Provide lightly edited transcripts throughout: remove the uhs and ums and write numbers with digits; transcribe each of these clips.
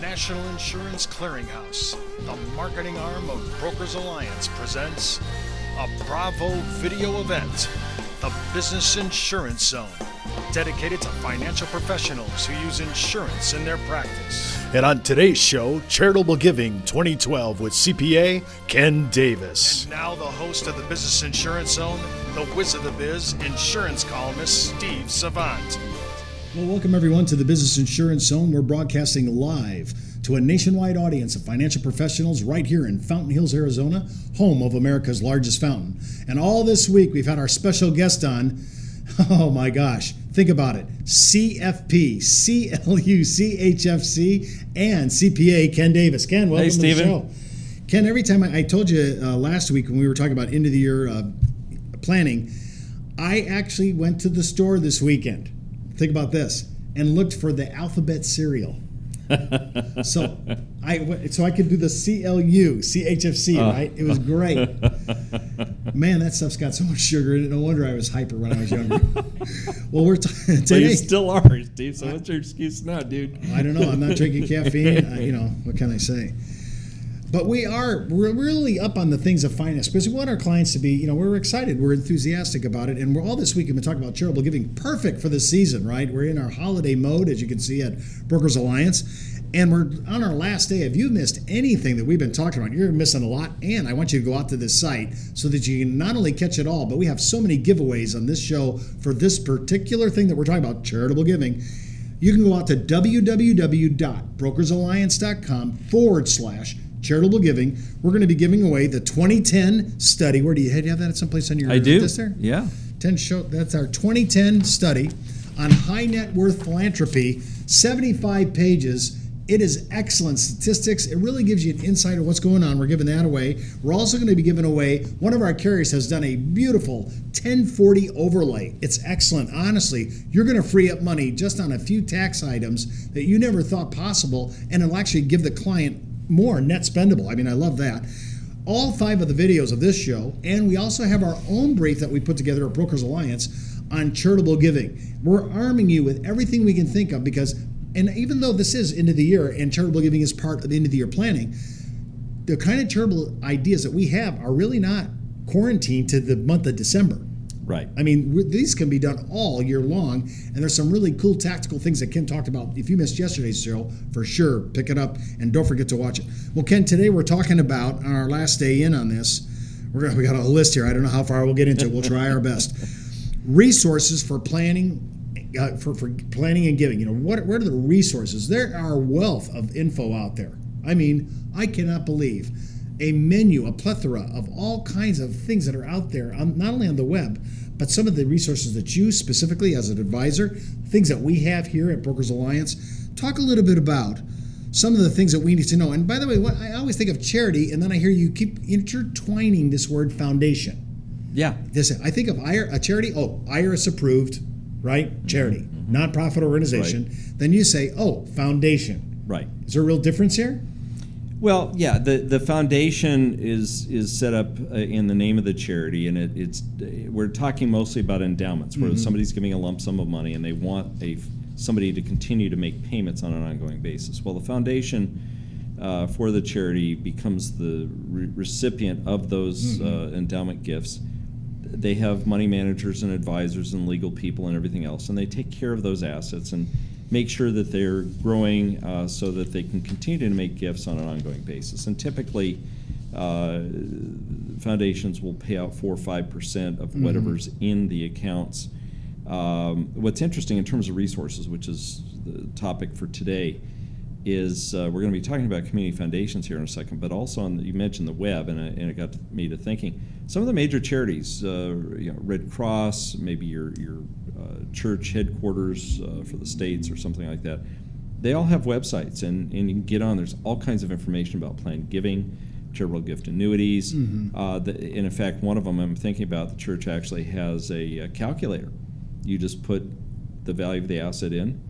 National Insurance Clearinghouse, the marketing arm of Brokers Alliance, presents a Bravo video event, the Business Insurance Zone, dedicated to financial professionals who use insurance in their practice. And on today's show, Charitable Giving 2012 with CPA Ken Davis. And now the host of the Business Insurance Zone, the whiz of the biz, insurance columnist Steve Savant. Well, welcome everyone to the Business Insurance Zone. We're broadcasting live to a nationwide audience of financial professionals right here in Fountain Hills, Arizona, home of America's largest fountain. And all this week, we've had our special guest on. Oh my gosh, think about it. CFP, CLU, ChFC, and CPA Ken Davis. Ken, welcome to the show. Ken, every time I told you last week when we were talking about end of the year planning, I actually went to the store this weekend. Think about this, and looked for the alphabet cereal. So I could do the CLU, ChFC, right? It was great. Man, that stuff's got so much sugar in it. No wonder I was hyper when I was younger. Well, we're today. Well, you still are, Steve. So what's your excuse now, dude? I don't know. I'm not drinking caffeine. What can I say? But we're really up on the things of finance because we want our clients to be, we're excited, we're enthusiastic about it, and we're all this week we've been talking about charitable giving, perfect for the season, right? We're in our holiday mode, as you can see at Brokers Alliance, and we're on our last day. If you missed anything that we've been talking about, you're missing a lot, and I want you to go out to this site so that you can not only catch it all, but we have so many giveaways on this show for this particular thing that we're talking about, charitable giving. You can go out to www.brokersalliance.com/charitable giving. We're going to be giving away the 2010 study. Where do you have that at someplace on your list there? Yeah. That's our 2010 study on high net worth philanthropy, 75 pages. It is excellent statistics. It really gives you an insight of what's going on. We're giving that away. We're also going to be giving away, one of our carriers has done a beautiful 1040 overlay. It's excellent. Honestly, you're going to free up money just on a few tax items that you never thought possible, and it'll actually give the client more net spendable. I love that. All 5 of the videos of this show, and we also have our own brief that we put together at Brokers Alliance on charitable giving. We're arming you with everything we can think of and even though this is end of the year and charitable giving is part of the end of the year planning, the kind of charitable ideas that we have are really not quarantined to the month of December. Right. These can be done all year long, and there's some really cool tactical things that Ken talked about. If you missed yesterday's show, for sure, pick it up, and don't forget to watch it. Well, Ken, today we're talking about, on our last day in on this, we got a list here. I don't know how far we'll get into it. We'll try our best. Resources for planning, for planning and giving. What are the resources? There are a wealth of info out there. I cannot believe a menu, a plethora of all kinds of things that are out there, not only on the web, but some of the resources that you specifically as an advisor, things that we have here at Brokers Alliance. Talk a little bit about some of the things that we need to know. And by the way, I always think of charity, and then I hear you keep intertwining this word foundation. Yeah. I think of a charity, IRS approved, right? Charity, nonprofit organization. Right. Then you say, foundation. Right. Is there a real difference here? Well, yeah, the foundation is set up in the name of the charity, and we're talking mostly about endowments, where somebody's giving a lump sum of money and they want somebody to continue to make payments on an ongoing basis. Well, the foundation for the charity becomes the recipient of those endowment gifts. They have money managers and advisors and legal people and everything else, and they take care of those assets and make sure that they're growing so that they can continue to make gifts on an ongoing basis. And typically, foundations will pay out 4 or 5% of whatever's in the accounts. What's interesting in terms of resources, which is the topic for today, is we're going to be talking about community foundations here in a second, but also you mentioned the web, and it got me to thinking. Some of the major charities, Red Cross, maybe your church headquarters for the states or something like that, they all have websites, and you can get on. There's all kinds of information about planned giving, charitable gift annuities. And in fact, one of them I'm thinking about, the church actually has a calculator. You just put the value of the asset in,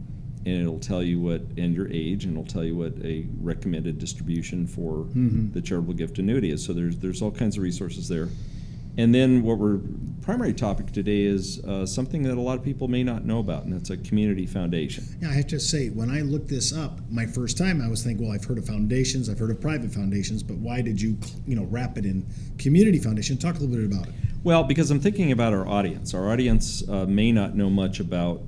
and it'll tell you and your age, and it'll tell you what a recommended distribution for the charitable gift annuity is. So there's all kinds of resources there. And then what we're primary topic today is something that a lot of people may not know about, and it's a community foundation. Yeah, I have to say, when I looked this up, my first time, I was thinking, well, I've heard of foundations, I've heard of private foundations, but why did you, wrap it in community foundation? Talk a little bit about it. Well, because I'm thinking about our audience. Our audience may not know much about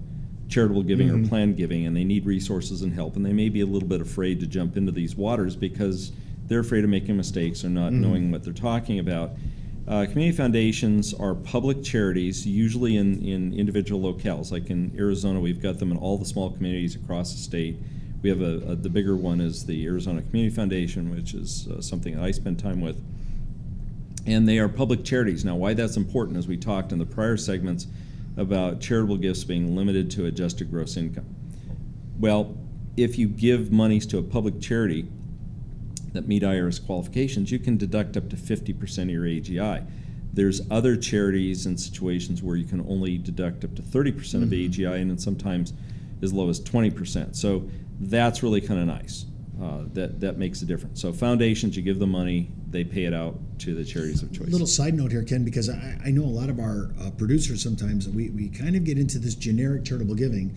charitable giving or planned giving, and they need resources and help, and they may be a little bit afraid to jump into these waters because they're afraid of making mistakes or not knowing what they're talking about. Community foundations are public charities, usually in individual locales. Like in Arizona, we've got them in all the small communities across the state. We have the bigger one is the Arizona Community Foundation, which is something that I spend time with. And they are public charities. Now, why that's important, as we talked in the prior segments about charitable gifts being limited to adjusted gross income. Well, if you give monies to a public charity that meet IRS qualifications, you can deduct up to 50% of your AGI. There's other charities and situations where you can only deduct up to 30% of AGI, and then sometimes as low as 20%. So that's really kind of nice. That makes a difference. So foundations, you give them money, they pay it out to the charities of choice. Little side note here, Ken, because I know a lot of our producers sometimes, we kind of get into this generic charitable giving,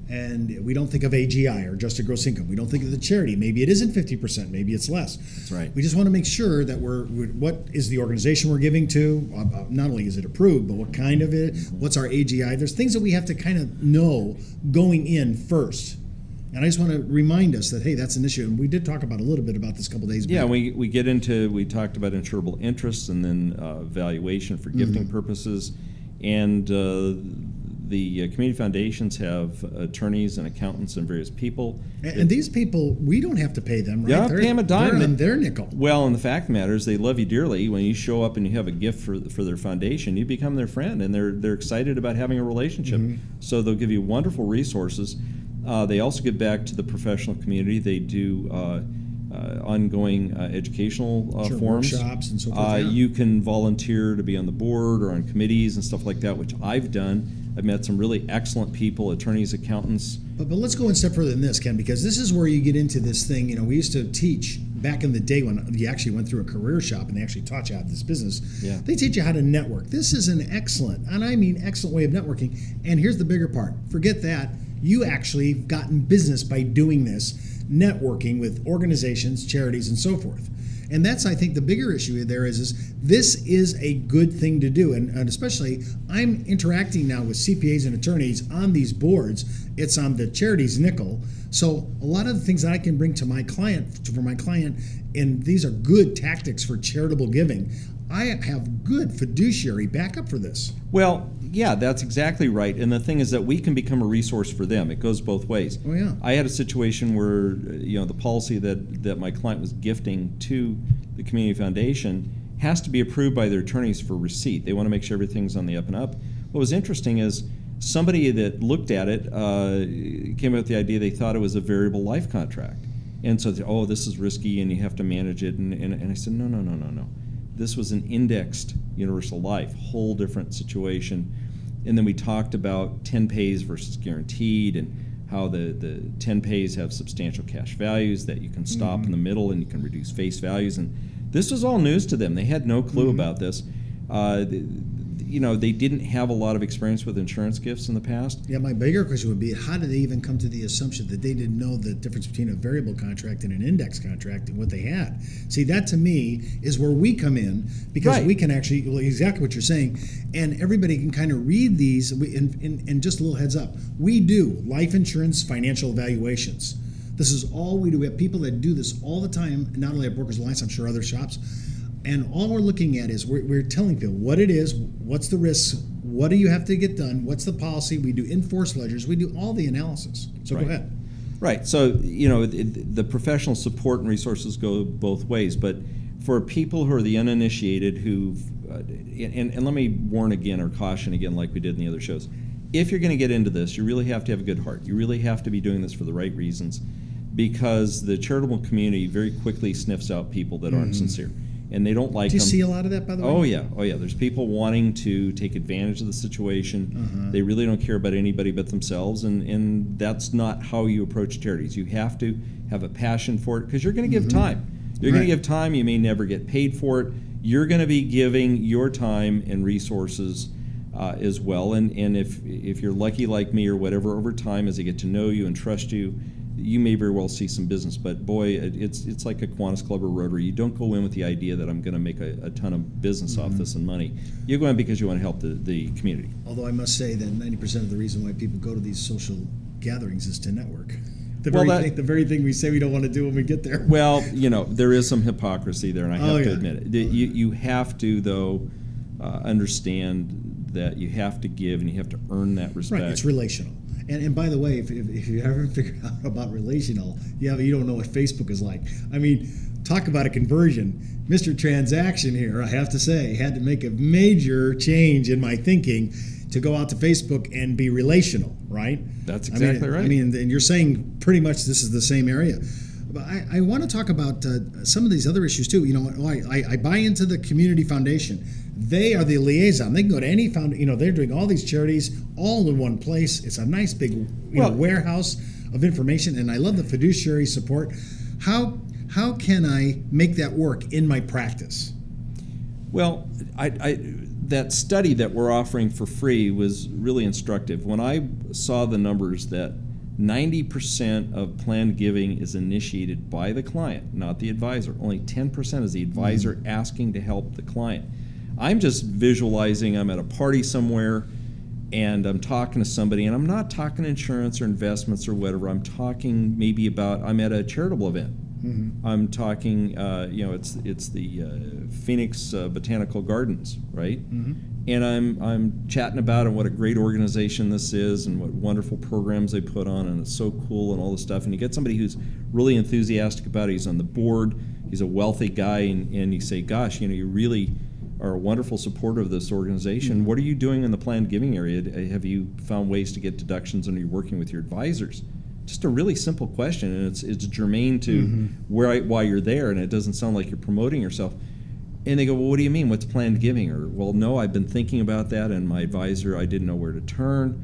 and we don't think of AGI or adjusted gross income. We don't think of the charity. Maybe it isn't 50%, maybe it's less. That's right. We just want to make sure that what is the organization we're giving to? Not only is it approved, but what kind of it? What's our AGI? There's things that we have to kind of know going in first. And I just want to remind us that, hey, that's an issue. And we did talk about a little bit about this a couple days back. Yeah, we talked about insurable interest and then valuation for gifting purposes. And the community foundations have attorneys and accountants and various people. And these people, we don't have to pay them, right? Yeah, pay them a dime. They're on their nickel. Well, and the fact of the matter is they love you dearly. When you show up and you have a gift for their foundation, you become their friend, and they're excited about having a relationship. So they'll give you wonderful resources. They also give back to the professional community. They do ongoing educational forums. Workshops and so forth. You can volunteer to be on the board or on committees and stuff like that, which I've done. I've met some really excellent people, attorneys, accountants. But let's go one step further than this, Ken, because this is where you get into this thing. We used to teach back in the day when you actually went through a career shop and they actually taught you how to this business. Yeah. They teach you how to network. This is an excellent, and I mean excellent way of networking. And here's the bigger part. Forget that. You actually have gotten business by doing this, networking with organizations, charities, and so forth. And that's, I think, the bigger issue there is this is a good thing to do. And especially, I'm interacting now with CPAs and attorneys on these boards. It's on the charity's nickel. So a lot of the things that I can bring to my client, and these are good tactics for charitable giving, I have good fiduciary backup for this. Well, yeah, that's exactly right. And the thing is that we can become a resource for them. It goes both ways. Oh, yeah. I had a situation where, the policy that my client was gifting to the community foundation has to be approved by their attorneys for receipt. They want to make sure everything's on the up and up. What was interesting is somebody that looked at it came up with the idea they thought it was a variable life contract. And so, this is risky and you have to manage it. And I said, no. This was an indexed universal life, whole different situation. And then we talked about 10 pays versus guaranteed and how the 10 pays have substantial cash values that you can stop in the middle and you can reduce face values. And this was all news to them. They had no clue about this. They didn't have a lot of experience with insurance gifts in the past. Yeah, my bigger question would be, how did they even come to the assumption that they didn't know the difference between a variable contract and an index contract and what they had? See, that to me is where we come in, because we can actually, exactly what you're saying, and everybody can kind of read these, and just a little heads up, we do life insurance financial evaluations. This is all we do. We have people that do this all the time, not only at Brokers Alliance, I'm sure other shops. And all we're looking at is we're telling people what it is, what's the risks, what do you have to get done, what's the policy. We do enforced ledgers. We do all the analysis. So go ahead. Right. So, the professional support and resources go both ways. But for people who are the uninitiated and let me warn again or caution again like we did in the other shows, if you're going to get into this, you really have to have a good heart. You really have to be doing this for the right reasons, because the charitable community very quickly sniffs out people that aren't sincere. And they don't like them. Do you see a lot of that, by the way? Oh yeah. There's people wanting to take advantage of the situation. They really don't care about anybody but themselves, and that's not how you approach charities. You have to have a passion for it, because you're going to give time. You're going to give time. You may never get paid for it. you're going to be giving your time and resources as well. And if you're lucky like me or whatever, over time, as they get to know you and trust you, you may very well see some business. But boy, it's like a Kiwanis Club or Rotary. You don't go in with the idea that I'm going to make a ton of business off this and money. You go in because you want to help the community. Although I must say that 90% of the reason why people go to these social gatherings is to network. The very thing we say we don't want to do when we get there. Well, there is some hypocrisy there, and I have to admit it. You have to, though, understand that you have to give and you have to earn that respect. Right, it's relational. And by the way, if you ever figured out about relational, you don't know what Facebook is like. I mean, talk about a conversion. Mr. Transaction here, I have to say, had to make a major change in my thinking to go out to Facebook and be relational, right? That's exactly right. I mean, and you're saying pretty much this is the same area. But I want to talk about some of these other issues too. I buy into the community foundation. They are the liaison. They can go to any foundation. They're doing all these charities all in one place. It's a nice big warehouse of information, and I love the fiduciary support. How can I make that work in my practice? Well, that study that we're offering for free was really instructive. When I saw the numbers that 90% of planned giving is initiated by the client, not the advisor. Only 10% is the advisor asking to help the client. I'm just visualizing I'm at a party somewhere and I'm talking to somebody, and I'm not talking insurance or investments or whatever. I'm talking maybe about I'm at a charitable event. Mm-hmm. I'm talking, it's the Phoenix Botanical Gardens, right? Mm-hmm. And I'm chatting about what a great organization this is and what wonderful programs they put on, and it's so cool and all this stuff. And you get somebody who's really enthusiastic about it. He's on the board. He's a wealthy guy, and you say, gosh, you really are a wonderful supporter of this organization. Mm-hmm. What are you doing in the planned giving area? Have you found ways to get deductions, and are you working with your advisors? Just a really simple question, and it's germane to why you're there, and it doesn't sound like you're promoting yourself. And they go, well, what do you mean? What's planned giving? Or, well, no, I've been thinking about that, and my advisor, I didn't know where to turn.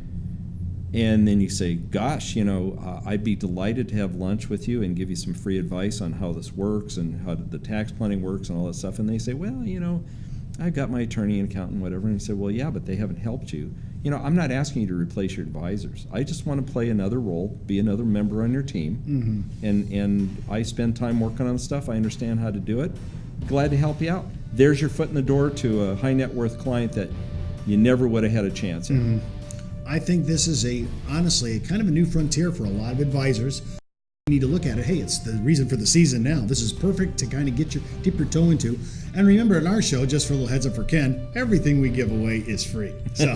And then you say, gosh, I'd be delighted to have lunch with you and give you some free advice on how this works and how the tax planning works and all that stuff. And they say, well, I've got my attorney and accountant, whatever. And you say, well, yeah, but they haven't helped you. I'm not asking you to replace your advisors. I just want to play another role, be another member on your team. Mm-hmm. And I spend time working on stuff. I understand how to do it. Glad to help you out. There's your foot in the door to a high net worth client that you never would have had a chance at. Mm-hmm. I think this is honestly kind of a new frontier for a lot of advisors. You need to look at it. Hey, it's the reason for the season now. This is perfect to kind of dip your toe into. And remember, in our show, just for a little heads up for Ken, everything we give away is free. So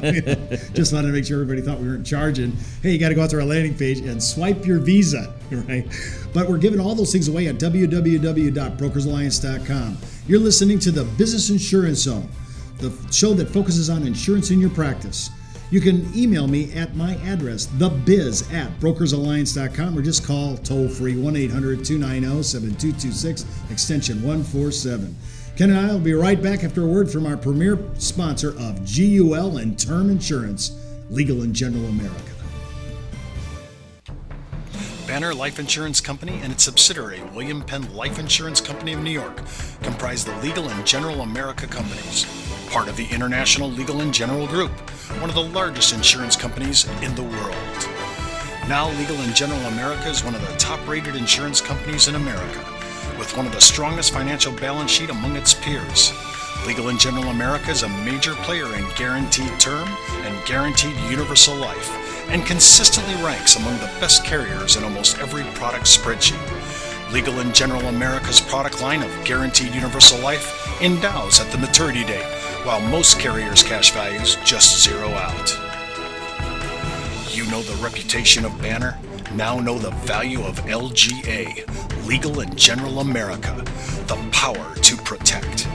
just wanted to make sure everybody thought we weren't charging. Hey, you got to go out to our landing page and swipe your Visa, right? But we're giving all those things away at www.brokersalliance.com. You're listening to the Business Insurance Zone, the show that focuses on insurance in your practice. You can email me at my address, thebiz@brokersalliance.com, or just call toll-free 1-800-290-7226, extension 147. Ken and I will be right back after a word from our premier sponsor of GUL and Term Insurance, Legal & General America. Banner Life Insurance Company and its subsidiary, William Penn Life Insurance Company of New York, comprise the Legal & General America companies, part of the International Legal & General Group, one of the largest insurance companies in the world. Now, Legal & General America is one of the top-rated insurance companies in America, with one of the strongest financial balance sheet among its peers. Legal & General America is a major player in guaranteed term and guaranteed universal life, and consistently ranks among the best carriers in almost every product spreadsheet. Legal & General America's product line of guaranteed universal life endows at the maturity date, while most carriers' cash values just zero out. You know the reputation of Banner? Now know the value of LGA, Legal & General America. The power to protect,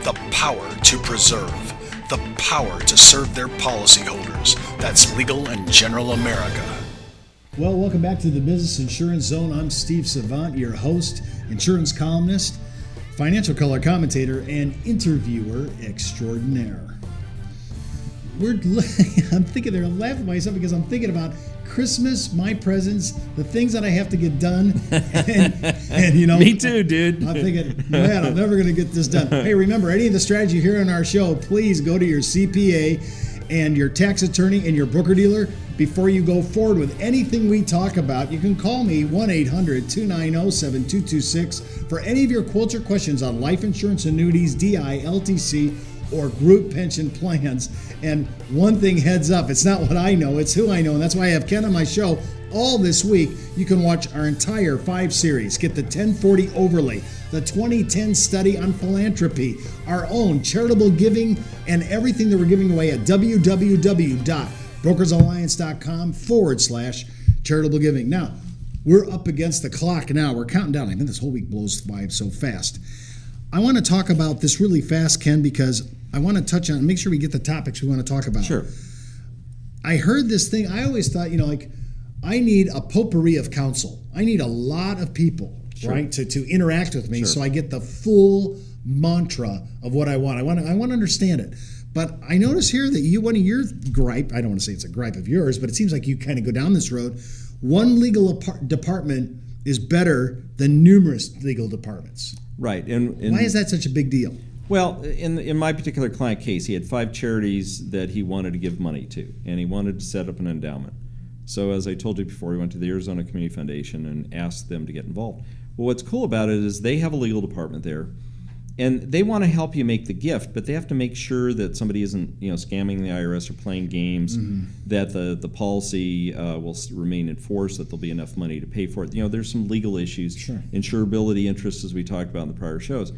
the power to preserve, the power to serve their policyholders. That's Legal & General America. Well, welcome back to the Business Insurance Zone. I'm Steve Savant, your host, insurance columnist, financial color commentator, and interviewer extraordinaire. I'm laughing at myself because I'm thinking about Christmas, my presents, the things that I have to get done, and you know, Me too, dude. I'm thinking, man, I'm never going to get this done. Hey, remember, any of the strategy you hear on our show, please go to your CPA and your tax attorney and your broker dealer before you go forward with anything we talk about. You can call me 1-800-290-7226 for any of your quotes or questions on life insurance, annuities, DI, LTC, or group pension plans. And one thing, heads up, it's not what I know, it's who I know, and that's why I have Ken on my show all this week. You can watch our entire 5 series, get the 1040 overlay, the 2010 study on philanthropy, our own charitable giving, and everything that we're giving away at www.brokersalliance.com/charitable giving. Now, we're up against the clock now. We're counting down. I think this whole week blows by so fast. I want to talk about this really fast, Ken, because I want to touch on, make sure we get the topics we want to talk about. Sure. I heard this thing. I always thought, I need a potpourri of counsel. I need a lot of people, Sure. right, to interact with me, Sure. so I get the full mantra of what I want. I want to understand it. But I notice here that one of your gripe, I don't want to say it's a gripe of yours, but it seems like you kind of go down this road. One legal department is better than numerous legal departments. Right. And Why is that such a big deal? Well, in my particular client case, he had 5 charities that he wanted to give money to, and he wanted to set up an endowment. So as I told you before, we went to the Arizona Community Foundation and asked them to get involved. Well, what's cool about it is they have a legal department there, and they want to help you make the gift, but they have to make sure that somebody isn't, scamming the IRS or playing games, that the policy will remain in force, that there'll be enough money to pay for it. There's some legal issues, Sure. insurability interests, as we talked about in the prior shows.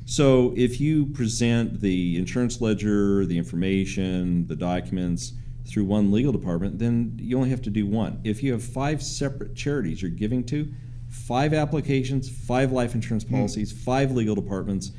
So if you present the insurance ledger, the information, the documents through one legal department, then you only have to do one. If you have 5 separate charities you're giving to, 5 applications, 5 life insurance policies, 5 legal departments,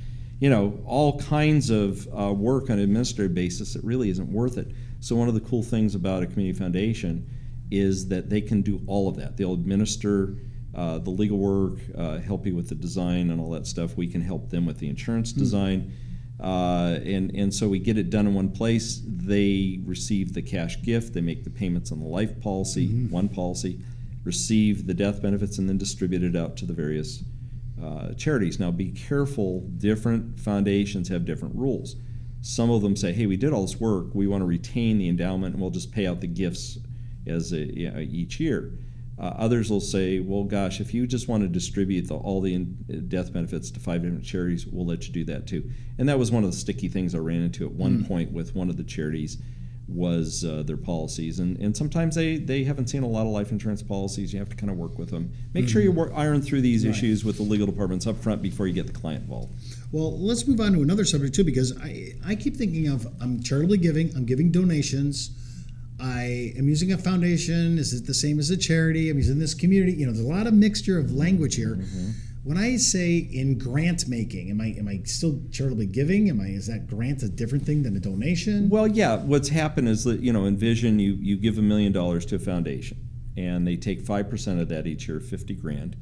all kinds of work on an administrative basis, it really isn't worth it. So one of the cool things about a community foundation is that they can do all of that. They'll administer the legal work, help you with the design and all that stuff. We can help them with the insurance design. And so we get it done in one place. They receive the cash gift. They make the payments on the life policy, one policy, receive the death benefits, and then distribute it out to the various charities. Now, be careful. Different foundations have different rules. Some of them say, hey, we did all this work. We want to retain the endowment, and we'll just pay out the gifts as each year. Others will say, well, gosh, if you just want to distribute all the death benefits to 5 different charities, we'll let you do that too. And that was one of the sticky things I ran into at one point with one of the charities was their policies. And sometimes they haven't seen a lot of life insurance policies. You have to kind of work with them. Make sure you iron through these issues with the legal departments up front before you get the client involved. Well, let's move on to another subject too, because I keep thinking of, I'm charitably giving, I'm giving donations, I am using a foundation. Is it the same as a charity? I'm using this community. There's a lot of mixture of language here. When I say in grant making, am I still charitably giving? Is that grant a different thing than a donation? Well, yeah. What's happened is that envision you give $1 million to a foundation, and they take 5% of that each year, $50,000,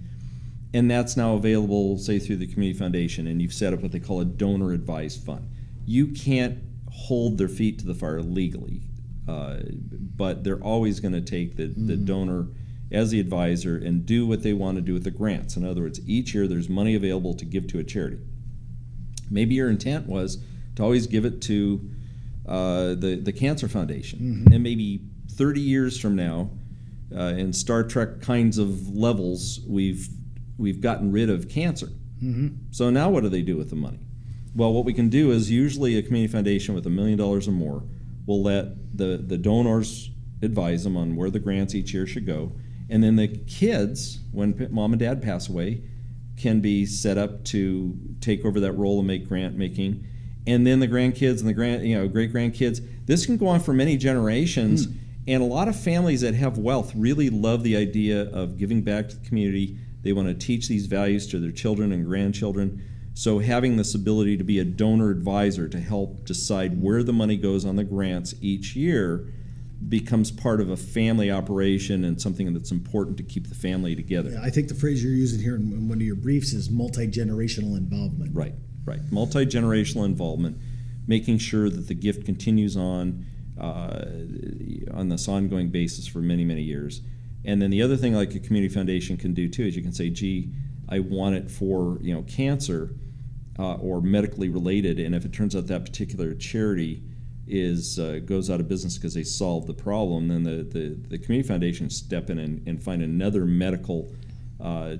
and that's now available, say, through the community foundation, and you've set up what they call a donor advised fund. You can't hold their feet to the fire legally. But they're always going to take the donor as the advisor and do what they want to do with the grants. In other words, each year there's money available to give to a charity. Maybe your intent was to always give it to the Cancer Foundation. And maybe 30 years from now, in Star Trek kinds of levels, we've gotten rid of cancer. So now what do they do with the money? Well, what we can do is usually a community foundation with $1 million or more will let the donors advise them on where the grants each year should go, and then the kids, when mom and dad pass away, can be set up to take over that role and make grant making, and then the grandkids and the great grandkids. This can go on for many generations, and a lot of families that have wealth really love the idea of giving back to the community. They want to teach these values to their children and grandchildren. So having this ability to be a donor advisor to help decide where the money goes on the grants each year becomes part of a family operation and something that's important to keep the family together. Yeah, I think the phrase you're using here in one of your briefs is multi-generational involvement. Right. Multi-generational involvement, making sure that the gift continues on. on this ongoing basis for many, many years. And then the other thing like a community foundation can do too is you can say, gee, I want it for cancer or medically related, and if it turns out that particular charity goes out of business because they solved the problem, then the community foundation step in and find another medical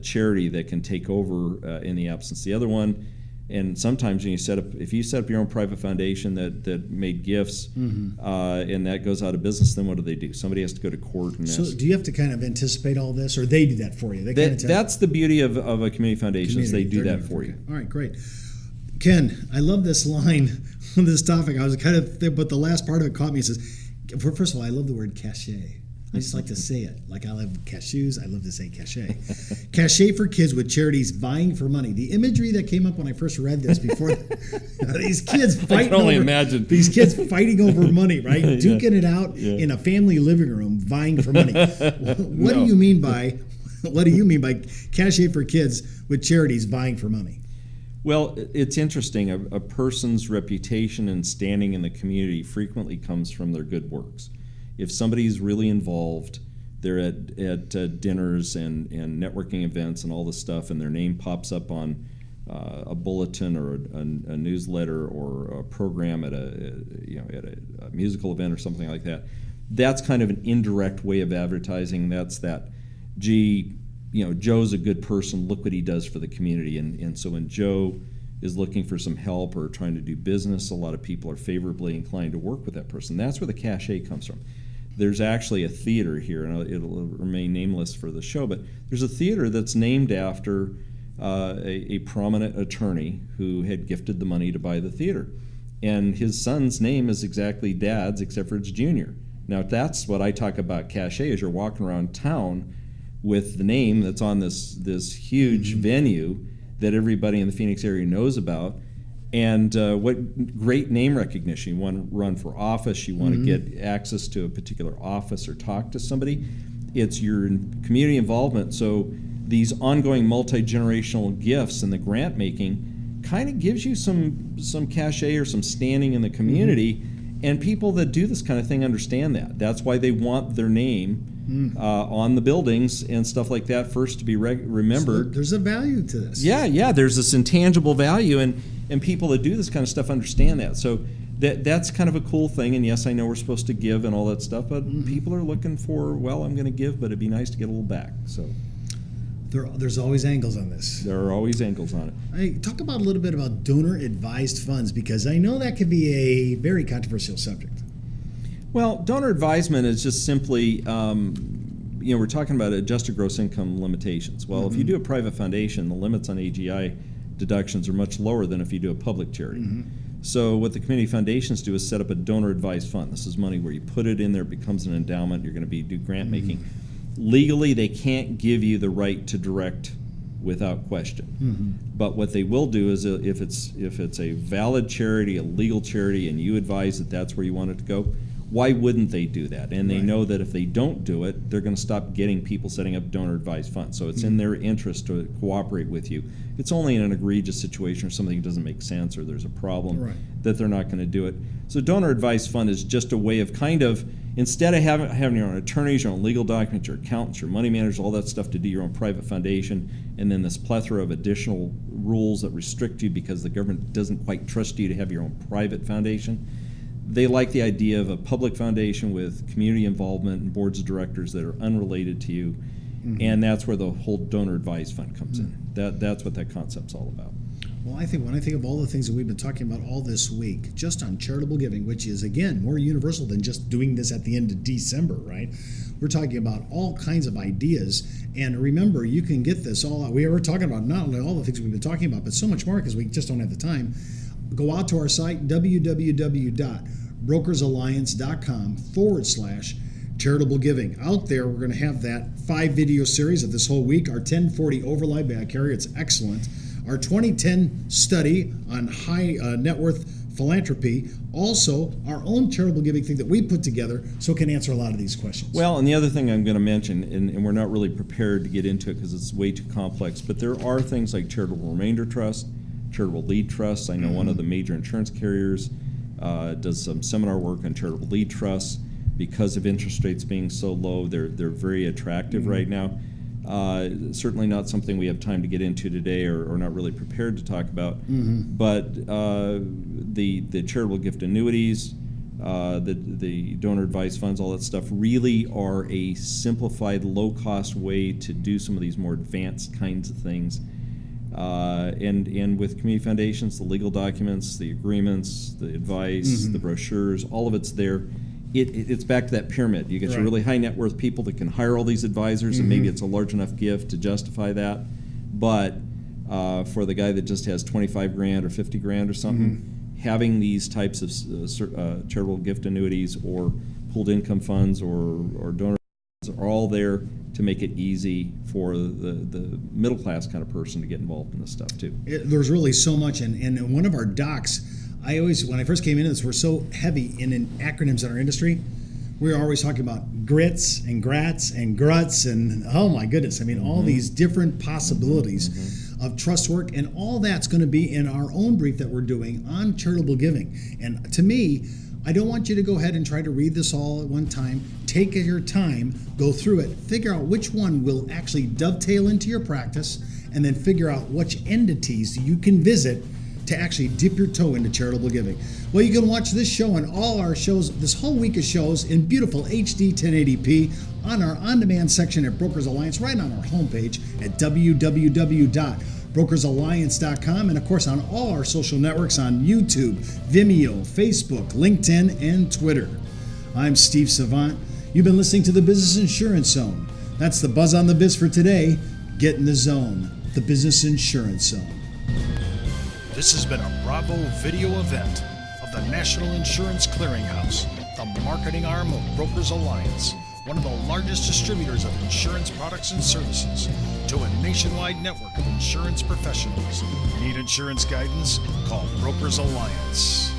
charity that can take over in the absence of the other one. And sometimes if you set up your own private foundation that made gifts, and that goes out of business, then what do? Somebody has to go to court and So ask. do you have to kind of anticipate all this, or they do that for you? That's the beauty of a community foundation, is they do that for you. All right, great. Ken, I love this line on this topic. I was kind of, but the last part of it caught me. It says, first of all, I love the word cachet. I just like to say it. Like I love cashews, I love to say cachet. Cachet for kids with charities vying for money. The imagery that came up when I first read this before, these kids fighting imagine. These kids fighting over money, right? Duking it out in a family living room, vying for money. What do you mean by cachet for kids with charities vying for money? Well, it's interesting. A person's reputation and standing in the community frequently comes from their good works. If somebody's really involved, they're at dinners and networking events and all this stuff, and their name pops up on a bulletin or a newsletter or a program at a musical event or something like that, that's kind of an indirect way of advertising. That's that, gee, Joe's a good person, look what he does for the community. And so when Joe is looking for some help or trying to do business, a lot of people are favorably inclined to work with that person. That's where the cachet comes from. There's actually a theater here, and it'll remain nameless for the show, but there's a theater that's named after a prominent attorney who had gifted the money to buy the theater. And his son's name is exactly Dad's, except for it's Junior. Now, that's what I talk about cachet, is you're walking around town with the name that's on this huge venue that everybody in the Phoenix area knows about. And what great name recognition. You want to run for office, you want to get access to a particular office or talk to somebody. It's your community involvement. So these ongoing multi-generational gifts and the grant making kind of gives you some cachet or some standing in the community. And people that do this kind of thing understand that. That's why they want their name on the buildings and stuff like that first to be remembered. So there's a value to this. Yeah, there's this intangible value, and people that do this kind of stuff understand that. So that's kind of a cool thing. And yes, I know we're supposed to give and all that stuff, but people are looking for, well, I'm going to give, but it'd be nice to get a little back. So there's always angles on this. There are always angles on it. Talk about a little bit about donor-advised funds, because I know that could be a very controversial subject. Well, donor advisement is just simply, we're talking about adjusted gross income limitations. Well, if you do a private foundation, the limits on AGI deductions are much lower than if you do a public charity. So what the community foundations do is set up a donor-advised fund. This is money where you put it in there, it becomes an endowment, you're going to do grant making. Legally, they can't give you the right to direct without question. But what they will do is if it's a valid charity, a legal charity, and you advise that that's where you want it to go, why wouldn't they do that? And they know that if they don't do it, they're going to stop getting people setting up donor-advised funds. So it's in their interest to cooperate with you. It's only in an egregious situation or something that doesn't make sense or there's a problem that they're not going to do it. So donor-advised fund is just a way of kind of, instead of having your own attorneys, your own legal documents, your accountants, your money managers, all that stuff to do your own private foundation, and then this plethora of additional rules that restrict you because the government doesn't quite trust you to have your own private foundation. They like the idea of a public foundation with community involvement and boards of directors that are unrelated to you, and that's where the whole donor-advised fund comes in. That's what that concept's all about. Well, I think when I think of all the things that we've been talking about all this week, just on charitable giving, which is, again, more universal than just doing this at the end of December, right? We're talking about all kinds of ideas. And remember, you can get this all out. We were talking about not only all the things we've been talking about, but so much more because we just don't have the time. Go out to our site, www.brokersalliance.com/charitable giving. Out there, we're going to have that 5-video series of this whole week. Our 1040 overlay by Carrie, it's excellent. Our 2010 study on high net worth philanthropy. Also, our own charitable giving thing that we put together so it can answer a lot of these questions. Well, and the other thing I'm going to mention, and we're not really prepared to get into it because it's way too complex, but there are things like charitable remainder trust, charitable lead trusts. I know one of the major insurance carriers does some seminar work on charitable lead trusts. Because of interest rates being so low, they're very attractive right now. Certainly not something we have time to get into today, or not really prepared to talk about. But the charitable gift annuities, the donor advised funds, all that stuff really are a simplified, low-cost way to do some of these more advanced kinds of things. And with community foundations, the legal documents, the agreements, the advice, the brochures, all of it's there. It's back to that pyramid. You get your really high net worth people that can hire all these advisors, and maybe it's a large enough gift to justify that. But for the guy that just has 25 grand or 50 grand or something, having these types of charitable gift annuities or pooled income funds or donor funds are all there to make it easy for the middle class kind of person to get involved in this stuff too. There's really so much, and one of our docs, when I first came into this, we're so heavy in acronyms in our industry. We were always talking about grits and grats and gruts and, oh my goodness, I mean, all these different possibilities of trust work, and all that's going to be in our own brief that we're doing on charitable giving. And to me, I don't want you to go ahead and try to read this all at one time. Take your time, go through it, figure out which one will actually dovetail into your practice, and then figure out which entities you can visit to actually dip your toe into charitable giving. Well, you can watch this show and all our shows, this whole week of shows, in beautiful HD 1080p on our on-demand section at Brokers Alliance, right on our homepage at www.brokersalliance.com, and of course on all our social networks on YouTube, Vimeo, Facebook, LinkedIn, and Twitter. I'm Steve Savant. You've been listening to the Business Insurance Zone. That's the buzz on the biz for today. Get in the zone, the Business Insurance Zone. This has been a Bravo video event of the National Insurance Clearinghouse, the marketing arm of Brokers Alliance, one of the largest distributors of insurance products and services to a nationwide network of insurance professionals. Need insurance guidance? Call Brokers Alliance.